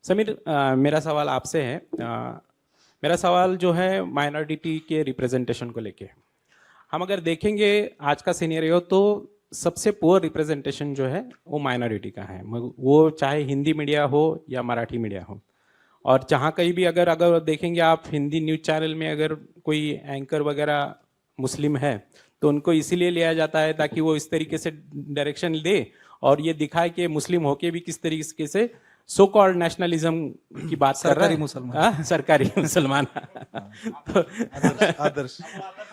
समीर, मेरा सवाल आपसे है। मेरा सवाल जो है माइनॉरिटी के रिप्रेजेंटेशन को लेके। हम अगर देखेंगे आज का सिनेरियो, तो सबसे पुअर रिप्रेजेंटेशन जो है वो माइनॉरिटी का है, वो चाहे हिंदी मीडिया हो या मराठी मीडिया हो। और जहाँ कहीं भी अगर अगर देखेंगे आप हिंदी न्यूज़ चैनल में, अगर कोई एंकर वगैरह मुस्लिम है तो उनको इसीलिए लिया जाता है ताकि वो इस तरीके से डायरेक्शन दे और ये दिखाए कि मुस्लिम होके भी किस तरीके से सो कॉल्ड नेशनलिज्म की बात कर रहा सरकारी है। मुसलमान। सरकारी मुसलमान। तो आदर्श।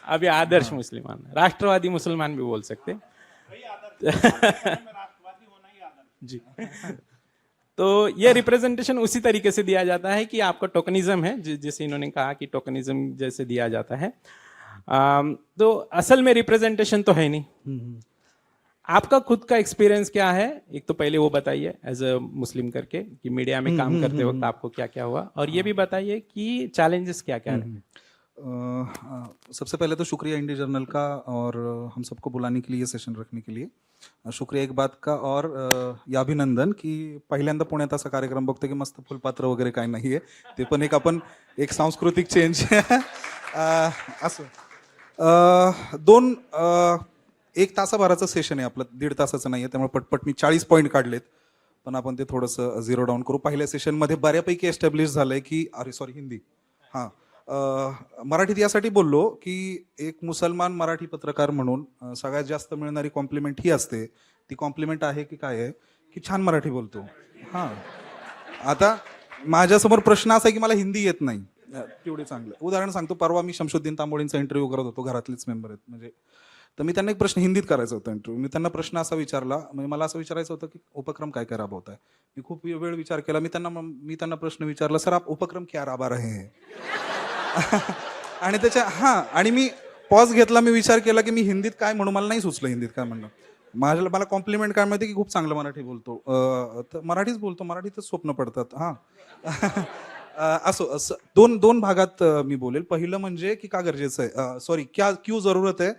अभी आदर्श मुसलमान, राष्ट्रवादी मुसलमान भी बोल सकते हैं। जी। तो ये रिप्रेजेंटेशन उसी तरीके से दिया जाता है कि आपका टोकनिज्म है, जैसे इन्होंने कहा कि टोकनिज्म जैसे दिया जाता है। तो असल में रिप्रेजेंटेशन तो है नहीं। आपका खुद का एक्सपीरियंस क्या है? एक तो पहले वो बताइए एज अ मुस्लिम करके कि मीडिया में काम करते वक्त आपको क्या क्या हुआ, और ये भी बताइए कि चैलेंजेस क्या क्या रहे। सबसे पहले तो शुक्रिया इंडी जर्नल का और हम सबको बुलाने के लिए सेशन रखने के लिए शुक्रिया एक बात का, और या अभिनंदन की पहिल्यांदा पुण्यात असा कार्यक्रम बघतो की मस्त फुलपात्र वगैरे काय नाही आहे, ते पण एक आपण एक सांस्कृतिक चेंज असं दोन एक तासाभराचं सेशन आहे आपलं, 1.5 तासाचं नाही आहे, त्यामुळे पटपट मी 40 पॉईंट काढलेत, पण आपण ते थोडंसं झिरो डाऊन करू. पहिल्या सेशनमध्ये बऱ्यापैकी एस्टॅब्लिश झालंय की हिंदी हां मराठीत यासाठी बोललो की एक मुसलमान मराठी पत्रकार म्हणून सगळ्यात जास्त मिळणारी कॉम्प्लिमेंट ही असते. ती कॉम्प्लिमेंट आहे की काय आहे की छान मराठी बोलतो. हां, आता माझ्यासमोर प्रश्न असा आहे की मला हिंदी येत नाही, तेवढे चांगलं उदाहरण सांगतो. परवा मी शमशुद्दीन तांबोळींचा इंटरव्ह्यू करत होतो, घरातलेच मेंबर आहेत म्हणजे. तर मी त्यांना एक प्रश्न हिंदीत करायचा होता इंटरव्ह्यू. मी त्यांना प्रश्न असा विचारला, म्हणजे मला असं विचारायचं होतं की उपक्रम काय काय राबवताय. मी खूप वेळ विचार केला. मी त्यांना प्रश्न विचारला, सर आप उपक्रम क्या राबा रहे हैं. आणि त्याच्या आणि मी पॉज घेतला, मी विचार केला की मी हिंदीत काय म्हणू, मला नाही सुचलं हिंदीत काय म्हणणं. मला कॉम्प्लिमेंट काय माहिती की खूप चांगलं मराठी बोलतो. तर मराठीच बोलतो, मराठीतच स्वप्न पडतात. असो असं दोन भागात मी बोलेल. पहिलं म्हणजे की का गरजेचं आहे, सॉरी क्या क्यों जरूरत है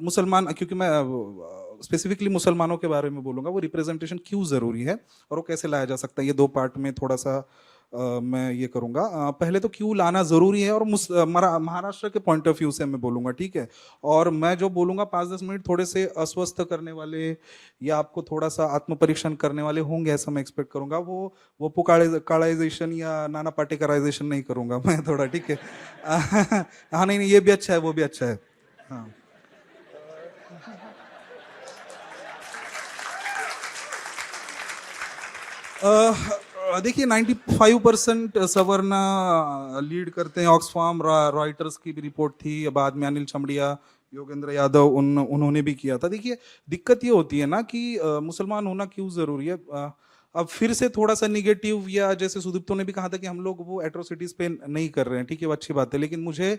मुसलमान, क्योंकि मैं स्पेसिफिकली मुसलमानों के बारे में बोलूंगा, वो रिप्रेजेंटेशन क्यों जरूरी है और वो कैसे लाया जा सकता है. ये दो पार्ट में थोड़ा सा मैं ये करूंगा. पहले तो क्यों लाना जरूरी है और महाराष्ट्र के पॉइंट ऑफ व्यू से मैं बोलूंगा, ठीक है. और मैं जो बोलूंगा 5-10 मिनट थोड़े से अस्वस्थ करने वाले या आपको थोड़ा सा आत्मपरीक्षण करने वाले होंगे, ऐसा मैं एक्सपेक्ट करूंगा. वो कालाइजेशन या नाना पाटेकराइजेशन नहीं करूंगा मैं थोड़ा, ठीक है. हाँ, नहीं, ये भी अच्छा है, वो भी अच्छा है. हाँ, देखिए 95% सवर्ण लीड करते हैं. ऑक्सफार्म, रॉयटर्स की भी रिपोर्ट थी, बाद में अनिल छमड़िया, योगेंद्र यादव उन्होंने भी किया था. देखिए दिक्कत ये होती है ना कि मुसलमान होना क्यों जरूरी है. अब फिर से थोड़ा सा निगेटिव, या जैसे सुदीप्तो ने भी कहा था कि हम लोग वो एट्रोसिटीज पे नहीं कर रहे हैं, ठीक है, वो अच्छी बात है. लेकिन मुझे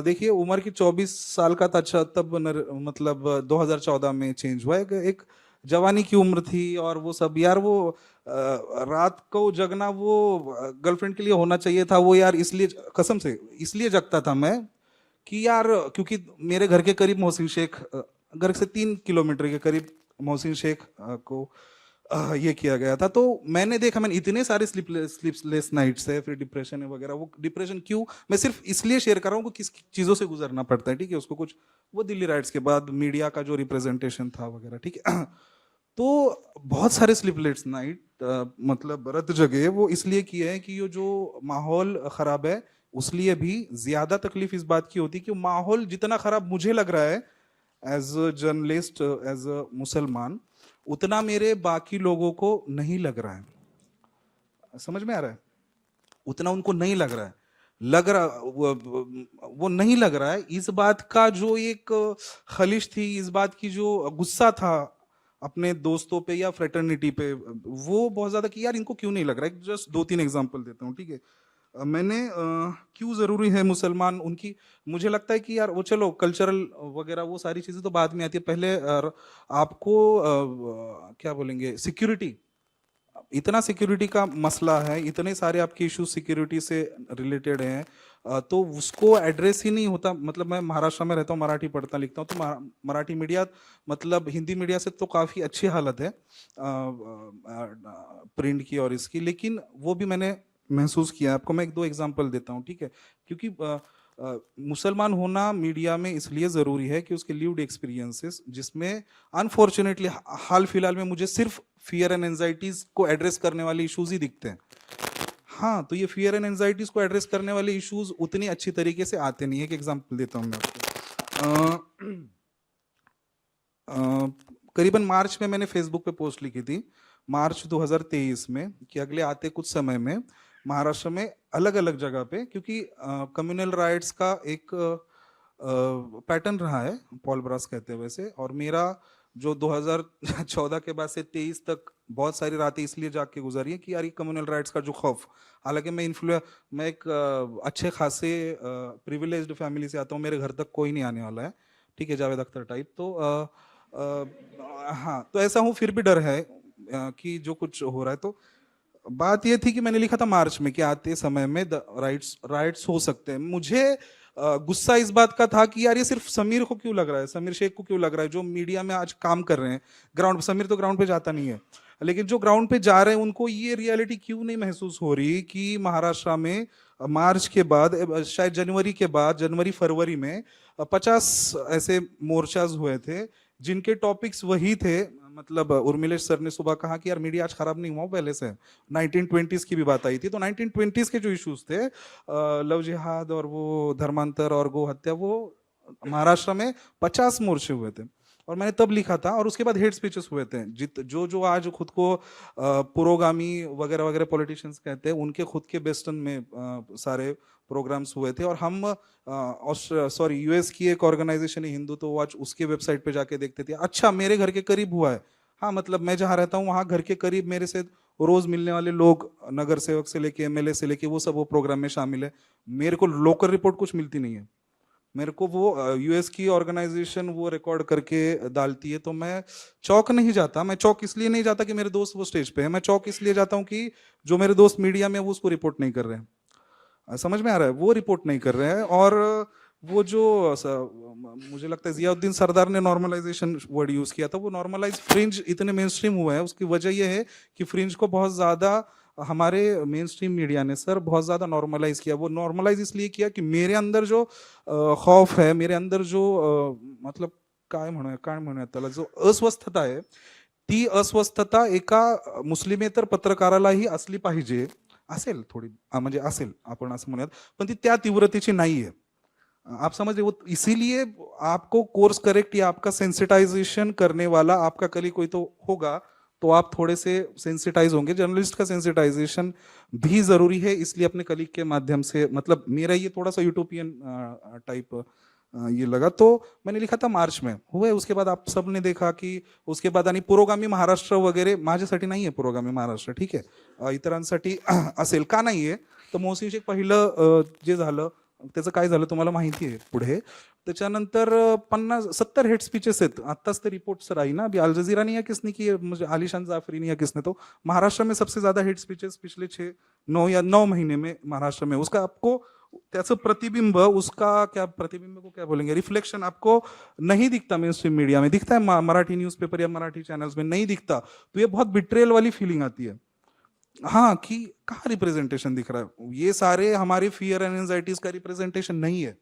देखिए उम्र की 24 साल का था तब मतलब 2014 में चेंज हुआ. एक जवानी की उम्र थी और वो सब यार, वो रात को जगना वो गर्लफ्रेंड के लिए होना चाहिए था वो यार, इसलिए कसम से इसलिए जगता था मैं कि यार, क्योंकि मेरे घर के करीब मोहसिन शेख, घर से 3 किलोमीटर के करीब मोहसिन शेख को ये किया गया था. तो मैंने देखा, मैंने इतने सारे स्लीपलेस नाइट्स है, फिर डिप्रेशन है वगैरह. वो डिप्रेशन क्यों, मैं सिर्फ इसलिए शेयर कर रहा हूँ कि किस चीज़ों से गुजरना पड़ता है, ठीक है. उसको कुछ वो दिल्ली राइट्स के बाद मीडिया का जो रिप्रेजेंटेशन था वगैरह, ठीक है. तो बहुत सारे स्लीपलेस नाइट मतलब रात जगे वो इसलिए किए हैं कि ये जो माहौल खराब है, उसलिए भी ज्यादा तकलीफ इस बात की होती है कि माहौल जितना खराब मुझे लग रहा है as a journalist, as a मुसलमान, उतना मेरे बाकी लोगों को नहीं लग रहा है. समझ में आ रहा है? उतना उनको नहीं लग रहा है. वो नहीं लग रहा है. इस बात का जो एक खलिश थी, इस बात की जो गुस्सा था अपने दोस्तों पे या फ्रेटर्निटी पे, वो बहुत ज्यादा कि यार इनको क्यों नहीं लग रहा है. जस्ट 2-3 एग्जांपल देता हूँ, ठीक है. मैंने क्यों जरूरी है मुसलमान उनकी, मुझे लगता है कि यार वो चलो कल्चरल वगैरह वो सारी चीजें तो बाद में आती है. पहले आपको क्या बोलेंगे, सिक्योरिटी, इतना सिक्योरिटी का मसला है, इतने सारे आपके इश्यूज सिक्योरिटी से रिलेटेड हैं. तो उसको एड्रेस ही नहीं होता। मतलब मैं महाराष्ट्र में रहता हूँ, मराठी पढ़ता लिखता हूँ, तो मराठी मीडिया मतलब हिंदी मीडिया से तो काफ़ी अच्छी हालत है प्रिंट की और इसकी, लेकिन वो भी मैंने महसूस किया। आपको मैं एक दो एग्जांपल देता हूँ, ठीक है? क्योंकि मुसलमान होना मीडिया में इसलिए ज़रूरी है कि उसके लिव्ड एक्सपीरियंसेस, जिसमें अनफॉर्चुनेटली हाल फिलहाल में मुझे सिर्फ फियर एंड एंजाइटीज़ को एड्रेस करने वाले इश्यूज ही दिखते हैं। हाँ, तो ये फियर एंड एंजाइटीज को एड्रेस करने वाले इश्यूज उतनी अच्छी तरीके से आते नहीं है। एक एग्जांपल देता हूँ मैं आपको। करीबन मार्च में मैंने फेसबुक पे पोस्ट लिखी थी, मार्च 2023 में, कि अगले आते कुछ समय में महाराष्ट्र में अलग अलग जगह पे, क्योंकि कम्युनल राइट्स का एक पैटर्न रहा है, पॉल ब्रास कहते हैं वैसे, और मेरा जो 2014 के बाद से 23 तक बहुत सारी रातें इसलिए जाग के गुजारी है कि यार ये कम्युनल राइट्स का जो खौफ, हालांकि मैं एक अच्छे खासे प्रिविलेज्ड फैमिली से आता हूँ, मेरे घर तक कोई नहीं आने वाला है, ठीक है, जावेद अख्तर टाइप, तो हाँ, तो ऐसा हूँ, फिर भी डर है कि जो कुछ हो रहा है। तो बात ये थी कि मैंने लिखा था मार्च में कि आते समय में राइट्स हो सकते हैं। मुझे गुस्सा इस बात का था कि यार ये सिर्फ समीर को क्यों लग रहा है, समीर शेख को क्यों लग रहा है, जो मीडिया में आज काम कर रहे हैं ग्राउंड। समीर तो ग्राउंड पे जाता नहीं है, लेकिन जो ग्राउंड पे जा रहे हैं उनको ये रियलिटी क्यों नहीं महसूस हो रही कि महाराष्ट्र में मार्च के बाद, शायद जनवरी के बाद, जनवरी फरवरी में 50 ऐसे मोर्चाज हुए थे जिनके टॉपिक्स वही थे। मतलब उर्मिलेश सर ने सुबह कहा कि यार मीडिया आज खराब नहीं हुआ पहले से, 1920s की भी बात आई थी, तो 1920s के जो इश्यूज थे, लव जिहाद और वो धर्मांतर और गो हत्या, वो महाराष्ट्र में 50 मोर्चे हुए थे, और मैंने तब लिखा था। और उसके बाद हेट स्पीचेस हुए थे, जो आज खुद को पुरोगामी वगैरह वगैरह पॉलिटिशियंस कहते हैं, उनके खुद के बेस्टन में सारे प्रोग्राम्स हुए थे। और हम यूएस की एक ऑर्गेनाइजेशन है हिंदू, तो आज उसके वेबसाइट पे जाके देखते थे, अच्छा मेरे घर के करीब हुआ है। हाँ, मतलब मैं जहाँ रहता हूँ वहाँ घर के करीब मेरे से रोज मिलने वाले लोग, नगर सेवक से लेके एमएलए से लेके, वो सब वो प्रोग्राम में शामिल है। मेरे को लोकल रिपोर्ट कुछ मिलती नहीं है, मेरे को वो यूएस की ऑर्गेनाइजेशन वो रिकॉर्ड करके डालती है। तो मैं चौक नहीं जाता। मैं चौक इसलिए नहीं जाता कि मेरे दोस्त वो स्टेज पे है, मैं चौक इसलिए जाता हूँ कि जो मेरे दोस्त मीडिया में वो उसको रिपोर्ट नहीं कर रहे हैं। समझ में आ रहा है, वो रिपोर्ट नहीं कर रहे हैं। और वो जो मुझे लगता है जियाउद्दीन सरदार ने नॉर्मलाइजेशन वर्ड यूज किया था, वो नॉर्मलाइज फ्रिंज इतने मेन स्ट्रीम हुए हैं, उसकी वजह यह है कि फ्रिंज को बहुत ज्यादा हमारे मेन स्ट्रीम मीडिया ने सर बहुत ज्यादा नॉर्मलाइज किया। वो नॉर्मलाइज इसलिए किया कि मेरे अंदर जो खौफ है, मेरे अंदर जो मतलब काय म्हणूया त्याला, जो अस्वस्थता आहे, ती अस्वस्थता एका मुस्लिमेतर पत्रकारालाही असली पाहिजे, असेल थोडी, म्हणजे असेल आपण असं म्हणूयात, पण ती त्या तीव्रतेची नाहीये। आप समझ रहे, वो इसीलिए आपको कोर्स करेक्ट या आपका सेंसिटाइजेशन करने वाला आपका कली कोई तो होगा, तो आप थोड़े से सेंसिटाइज होंगे। जर्नलिस्ट का सेंसिटाइजेशन भी जरूरी है, इसलिए अपने कलीग के माध्यम से, मतलब मेरा ये थोड़ा सा यूटोपियन टाइप ये लगा, तो मैंने लिखा था मार्च में हुए। उसके बाद आप सबने देखा कि उसके बाद आणि पुरोगामी महाराष्ट्र वगैरे, माझ्यासाठी नाहीये पुरोगामी महाराष्ट्र, ठीक आहे, इतरांसाठी असेल का नाहीये, तर मोहसिन शेख पहिलं जे झालं त्याचं काय झालं तुम्हाला माहिती आहे पुढे। त्याच्यानंतर 50-70 हेट स्पीचेस आहेत, आत्ताच ते रिपोर्ट्स आई ना, अभी अल जजीरा ने या किसने की, मुझे आलिशान जाफरी ने या किसने, तो महाराष्ट्र में सबसे ज्यादा हेट स्पीचेस पिछले 9 महीने में महाराष्ट्र में। उसका आपको त्याचं प्रतिबिंब, उसका क्या प्रतिबिंब को क्या बोलेंगे, रिफ्लेक्शन आपको नहीं दिखता मेन स्ट्रीम मीडिया में, दिखता है मराठी न्यूज़पेपर या मराठी चैनल्स में नहीं दिखता। तो ये बहुत बिट्रेल वाली फीलिंग आती है, हाँ, कि कहाँ रिप्रेजेंटेशन दिख रहा है। ये सारे हमारे फियर एंड एंजाइटीज का रिप्रेजेंटेशन नहीं है,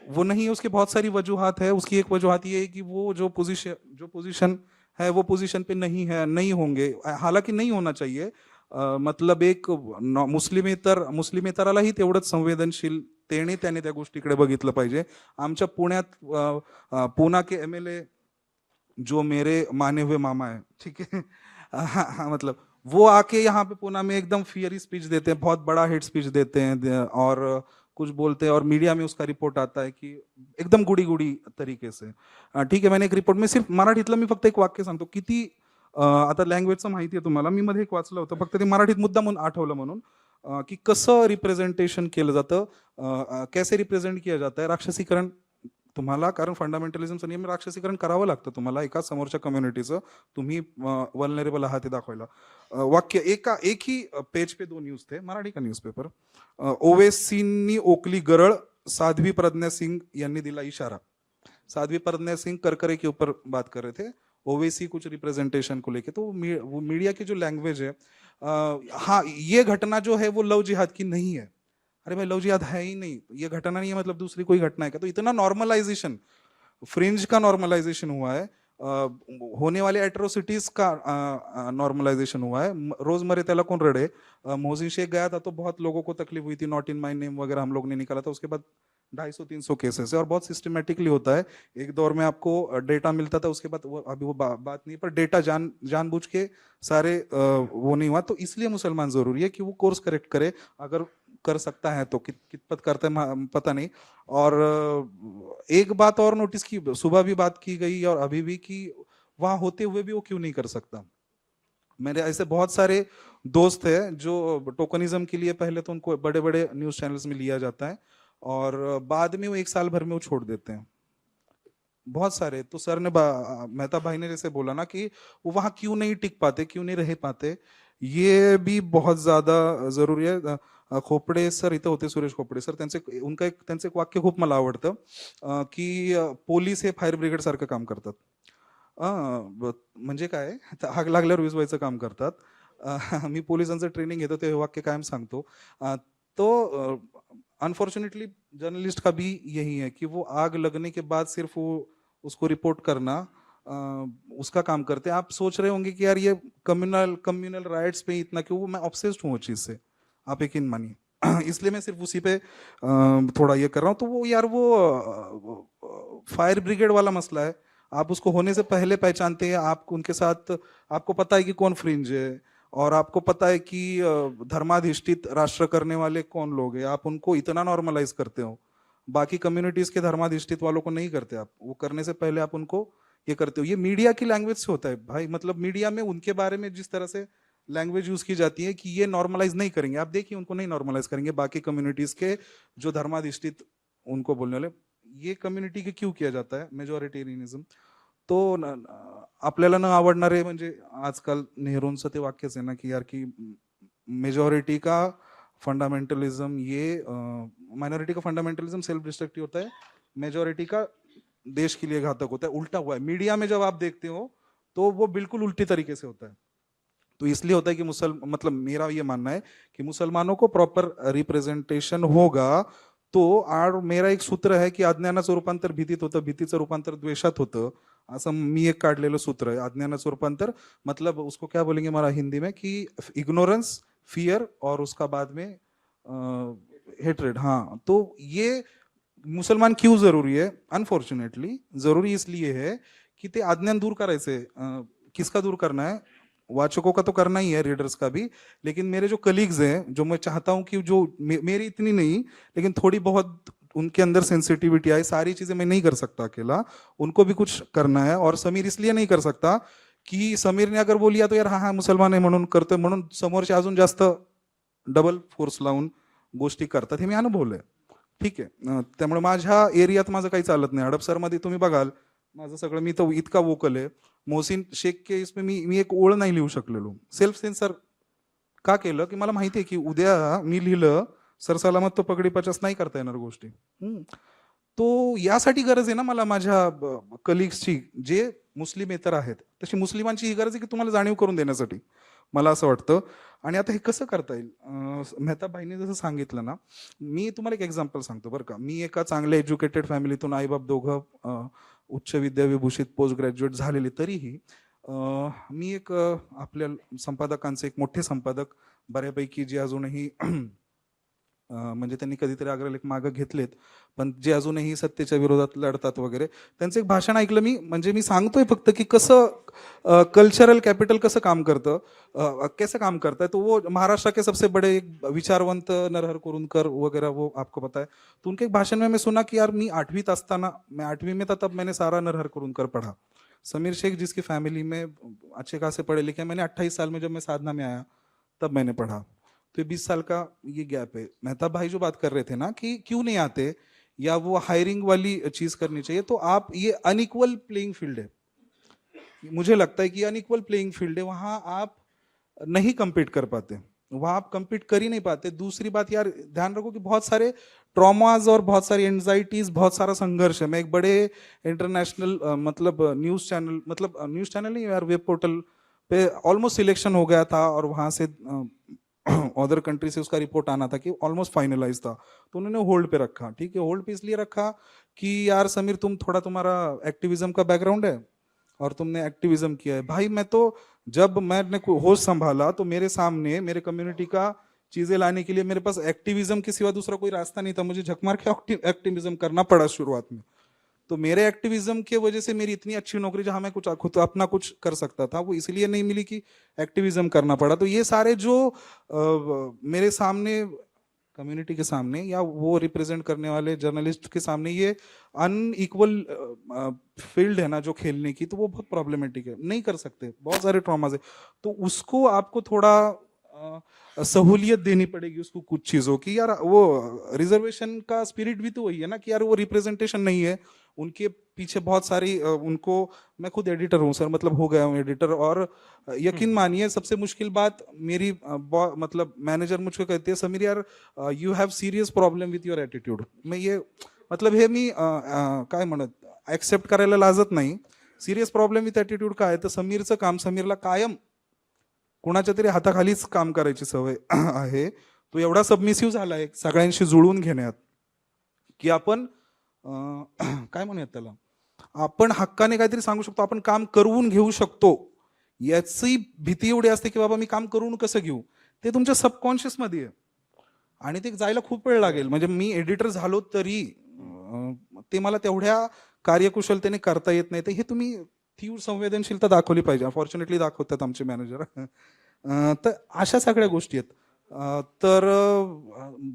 वो नहीं है। उसकी बहुत सारी वजूहात है। उसकी एक वजूहत ये है कि वो जो पोजीशन है वो पोजीशन पे नहीं है, नहीं होंगे, हालांकि नहीं होना चाहिए। मतलब एक मुस्लिमेतरालाही तेवढंच संवेदनशीलतेने त्याने त्या गोष्टीकडे बघितलं पाहिजे। आमच्या पुण्यात पुणा के एमएलए जो मेरे माने हुए मामा है, ठीक है, हाँ, मतलब वो आके यहाँ पे पुणे में एकदम फियरी स्पीच देते हैं, बहुत बड़ा हेट स्पीच देते हैं और कुछ बोलते हैं, और मीडिया में उसका रिपोर्ट आता है कि एकदम गुडी गुडी तरीके से। ठीक आहे, मैंने एक रिपोर्ट में सिर्फ मराठीतलं मी फक्त एक वाक्य सांगतो, किती आता लँग्वेजचं माहिती आहे तुम्हाला, मी मध्ये एक वाचलं होतं, फक्त ते मराठीत मुद्दाम आठवलं म्हणून, की कसं रिप्रेझेंटेशन केलं जातं, कैसे रिप्रेझेंट किया जाता है राक्षसीकरण तुम्हाला कारण फंडामेंटलिझमचं नियम राक्षसीकरण करावं लागतं तुम्हाला एका समोरच्या कम्युनिटीचं तुम्ही वल्नरेबल आहात ते दाखवायला. वाक्य एक ही पेज पे 2 न्यूज थे मराठी का न्यूजपेपर. ओवेसींनी ओकली गरळ, साध्वी प्रज्ञा सिंह यांनी दिला इशारा. साध्वी प्रज्ञा सिंह करकरे के ऊपर बात कर रहे थे, ओवेसी कुछ रिप्रेजेंटेशन को लेके. तो वो मीडिया की जो लैंग्वेज है, हाँ ये घटना जो है वो लव जिहाद की नहीं है. अरे भाई लव जिहाद है ही नहीं, ये घटना नहीं है मतलब दूसरी कोई घटना है क्या? तो इतना नॉर्मलाइजेशन, फ्रिंज का नॉर्मलाइजेशन हुआ है, होने वाले एट्रोसिटीज का नॉर्मलाइजेशन हुआ है. रोजमर्रे त्याला कौन रड़े. मोहसिन शेख गया था तो बहुत लोगों को तकलीफ हुई थी, नॉट इन माई नेम वगैरह हम लोग ने निकाला था. उसके बाद 250-300 केसेस है और बहुत सिस्टमेटिकली होता है. एक दौर में आपको डेटा मिलता था, उसके बाद अभी वो बात नहीं, पर डेटा जानबूझ के सारे वो नहीं हुआ. तो इसलिए मुसलमान जरूरी है कि वो कोर्स करेक्ट करे, अगर कर सकता है तो. कितपत करता है पता नहीं. और एक बात और नोटिस की, सुबह भी बात की गई और अभी भी, कि वहां होते हुए भी वो क्यों नहीं कर सकता. मेरे ऐसे बहुत सारे दोस्त हैं जो टोकनिज्म के लिए पहले तो उनको बड़े बड़े न्यूज चैनल्स में लिया जाता है और बाद में वो 1 साल भर में वो छोड़ देते हैं. बहुत सारे. तो सर ने मेहता भाई ने जैसे बोला ना कि वो वहां क्यों नहीं टिक पाते, क्यों नहीं रह पाते, ये भी बहुत ज्यादा जरुरी आहे. खोपडे सर इथं होते, सुरेश खोपडे सर. त्यांचं एक वाक्य खूप मला आवडतं, की पोलीस हे फायर ब्रिगेड सारखं काम करतात. म्हणजे काय, आग लागल्यावर विझवायचं काम करतात. मी पोलिसांचं ट्रेनिंग घेतो ते वाक्य कायम सांगतो. तो अनफॉर्चुनेटली जर्नलिस्ट का भी यही है कि वो आग लगने के बाद सिर्फ वो उसको रिपोर्ट करना, उसका काम करते हैं. आप सोच रहे होंगे कि यार ये कम्युनल राइट्स पे इतना क्यों. मैं ऑब्सेस्ड हूँ उस चीज से, आप यकीन मानिए. इसलिए मैं सिर्फ उसी पे थोड़ा ये कर रहा हूँ. तो वो यार वो फायर ब्रिगेड वाला मसला है. आप उसको होने से पहले पहचानते हैं, आप उनके साथ, आपको पता है कि कौन फ्रिंज है और आपको पता है कि धर्माधिष्ठित राष्ट्र करने वाले कौन लोग हैं. आप उनको इतना नॉर्मलाइज करते हो. बाकी कम्युनिटीज के धर्माधिष्ठित वालों को नहीं करते आप. वो करने से पहले आप उनको ये करते हो. ये मीडिया की लैंग्वेज से होता है भाई. मतलब मीडिया में उनके बारे में जिस तरह से लैंग्वेज यूज की जाती है कि ये नॉर्मलाइज नहीं करेंगे, आप देखिए उनको नहीं नॉर्मलाइज करेंगे. बाकी कम्युनिटीज के जो धर्माधिष्ठित उनको बोलने वाले, ये कम्युनिटी के क्यों किया जाता है मेजॉरिटेरियनिज्म. तो आपल्याला न आवडणारे म्हणजे आजकाल नेहरूंचं ते वाक्यच आहे ना की यार की मेजॉरिटी का फंडामेंटलिज्म, ये माइनॉरिटी का फंडामेंटलिज्म सेल्फ डिस्ट्रक्टिव होता है, मेजॉरिटी का देश के लिए घातक होता है. उल्टा हुआ है. मीडिया में जब आप देखते हो तो वो बिल्कुल उल्टी तरीके से होता है. तो इसलिए होता है कि मतलब मेरा ये मानना है कि मुसलमानों को प्रॉपर रिप्रेझेंटेशन होगा तो. और मेरा एक सूत्र है की अज्ञानाचं रूपांतर भीतीत होतं, भीतीचं रूपांतर द्वेषात होतं, असं मी एक काढलेलं सूत्र आहे. अज्ञानाचं रूपांतर मतलब उसको क्या बोलेंगे हमारा हिंदी में कि इग्नोरेंस, फियर और उसका बाद में हेट्रेड. हाँ, तो ये मुसलमान क्यों जरूरी है. अनफॉर्चुनेटली जरूरी इसलिए है कि ते अज्ञान दूर करायचे. किसका दूर करना है, वाचकों का तो करना ही है, रीडर्स का भी. लेकिन मेरे जो कलीग्स हैं, जो मैं चाहता हूं कि जो मेरी इतनी नहीं लेकिन थोड़ी बहुत उनके अंदर सेंसिटिविटी आए, सारी चीजें मैं नहीं कर सकता अकेला, उनको भी कुछ करना है. और समीर इसलिए नहीं कर सकता की समीरने अगर बोलिया तो यार हा हा मुसलमान आहे म्हणून करतोय, म्हणून समोरचे अजून जास्त डबल फोर्स लावून गोष्टी करतात. हे मी अनुभवलंय. ठीक आहे. त्यामुळे माझ्या एरियात माझं काही चालत नाही. हडपसरमध्ये तुम्ही बघाल माझं सगळं, मी तर इतका वोकल आहे. मोहसिन शेख के इसमें मी एक ओळ नाही लिहू शकलेलो. सेल्फ सेन्सर का केलं की मला माहिती आहे की उद्या मी लिहिलं सरसलामत तो पगडी पचास नाही करता येणार गोष्टी. तो यासाठी गरज आहे ना मला माझ्या कलिग्सची, जे मुस्लिमेतर आहेत. तशी मुस्लिमांची ही गरज आहे की तुम्हाला जाणीव करून देण्यासाठी, मला असं वाटतं. आणि आता हे कसं करता येईल, मेहता भाईने जसं सांगितलं ना, मी तुम्हाला एक एक्झाम्पल सांगतो बरं का. मी एका चांगल्या एज्युकेटेड फॅमिलीतून, आईबाप दोघं उच्च विद्याविभूषित पोस्ट ग्रॅज्युएट झालेले, तरीही मी एक आपल्या संपादकांचे एक मोठे संपादक बऱ्यापैकी जे अजूनही म्हणजे त्यांनी कधीतरी अग्रलेख मागं घेतलेत पण जे अजूनही सत्तेच्या विरोधात लढतात वगैरे, त्यांचं एक भाषण ऐकलं मी. म्हणजे मी सांगतोय फक्त की कसं कल्चरल कैपिटल कसं काम करतं, कैसे काम करता है. तो वो महाराष्ट्र के सबसे बड़े एक विचारवंत नरहर कुरुंदकर वगैरह, वो आपको पता है. तो उनके एक भाषण में मैं सुना कि यार मी 8वीं असताना, मैं 8वीं में था तब मैंने सारा नरहर कुरुंदकर पढ़ा. समीर शेख जिसकी फैमिली में अच्छे खासे पढ़े लिखे, मैंने 28 साल में जब मैं साधना में आया तब मैंने पढ़ा. तो 20 साल का ये गैप है. मेहता भाई जो बात कर रहे थे ना कि क्यों नहीं आते, या वो हायरिंग वाली चीज करनी चाहिए। तो आप ये अनइक्वल प्लेइंग फील्ड है, मुझे लगता है कि अनइक्वल प्लेइंग फील्ड है, वहां आप नहीं compete कर पाते, वहां आप compete कर ही नहीं पाते। दूसरी बात यार, ध्यान रखो कि बहुत सारे ट्रॉमाज और बहुत सारी एंजाइटीज, बहुत सारा संघर्ष है। मैं एक बड़े इंटरनेशनल मतलब न्यूज चैनल नहीं यार, वेब पोर्टल पे ऑलमोस्ट सिलेक्शन हो गया था, और वहां से अदर कंट्री से उसका रिपोर्ट आना था कि ऑलमोस्ट फाइनलाइज था, तो उन्होंने होल्ड पे रखा। ठीक है, होल्ड पे इसलिए रखा कि यार समीर, तुम्हारा एक्टिविज्म का बैकग्राउंड है और तुमने एक्टिविज्म किया है। भाई मैं तो, जब मैंने होश संभाला तो मेरे सामने मेरे कम्युनिटी का चीजें लाने के लिए मेरे पास एक्टिविज्म के सिवा दूसरा कोई रास्ता नहीं था, मुझे झक मार के एक्टिविज्म करना पड़ा शुरुआत में। तो मेरे एक्टिविज्म के वजह से मेरी इतनी अच्छी नौकरी जहां मैं कुछ खुद अपना कुछ कर सकता था, वो इसलिए नहीं मिली कि एक्टिविज्म करना पड़ा। तो ये सारे जो मेरे सामने कम्युनिटी के सामने या वो रिप्रेजेंट करने वाले जर्नलिस्ट के सामने ये अनइक्वल फील्ड है ना जो खेलने की, तो वो बहुत प्रॉब्लमेटिक है, नहीं कर सकते, बहुत सारे ट्रॉमाज है। तो उसको आपको थोड़ा सहूलियत देनी पड़ेगी उसको कुछ चीजों की। यार वो रिजर्वेशन का स्पिरिट भी तो वही है ना कि यार वो रिप्रेजेंटेशन नहीं है, उनके पीछे बहुत सारी उनको, मैं खुद एडिटर हूँ सर, मतलब हो गया हूँ एडिटर, और यकीन मानिए सबसे मुश्किल बात मेरी मतलब मैनेजर मुझको कहते हैं, समीर यार you have serious problem with your attitude. मैं ये मतलब हे मी काय म्हणत ऍक्सेप्ट करायला लाजत नाही, सिरियस प्रॉब्लेम विथ ऍटिट्यूड काय तर समीरचं काम, समीरला कायम कोणाच्या तरी हाताखालीच काम करायची सवय आहे। तो एवढा सबमिसिव्ह झालाय सगळ्यांशी जुळवून घेण्यात की आपण काय म्हणूयात त्याला, आपण हक्काने काहीतरी सांगू शकतो, आपण काम करून घेऊ शकतो, याची भीती एवढी असते की बाबा मी काम करून कसं घेऊ, ते तुमच्या सबकॉन्शियस मध्ये आहे आणि ते जायला खूप वेळ लागेल। म्हणजे मी एडिटर झालो तरी ते मला तेवढ्या कार्यकुशलतेने करता येत नाही, तर हे तुम्ही तीव्र संवेदनशीलता दाखवली पाहिजे। अनफॉर्च्युनेटली दाखवतात आमचे मॅनेजर तर अशा सगळ्या गोष्टी आहेत। तर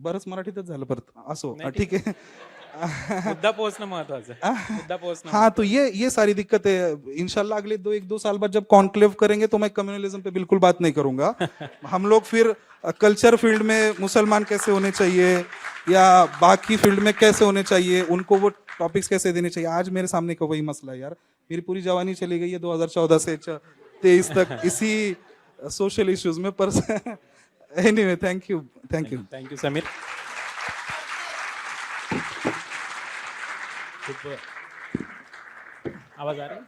बरंच मराठीतच झालं परत, असो ठीक आहे। मुद्दा पोहोचणं महत्वाचं है, मुद्दा पोहोचणं हाँ, तो ये सारी दिक्कत है। इंशाल्लाह अगले 1-2 साल बाद जब कॉन्क्लेव करेंगे तो मैं कम्युनलिज्म पे बिल्कुल बात नहीं करूंगा। हम लोग फिर कल्चर फील्ड में मुसलमान कैसे होने चाहिए या बाकी फील्ड में कैसे होने चाहिए, उनको वो टॉपिक्स कैसे देने चाहिए, आज मेरे सामने का वही मसला है यार। मेरी पूरी जवानी चली गई है 2014 से 23 तक इसी सोशल इश्यूज में। पर anyway, thank you thank you Sameer. खूप आवाज आ रहा है?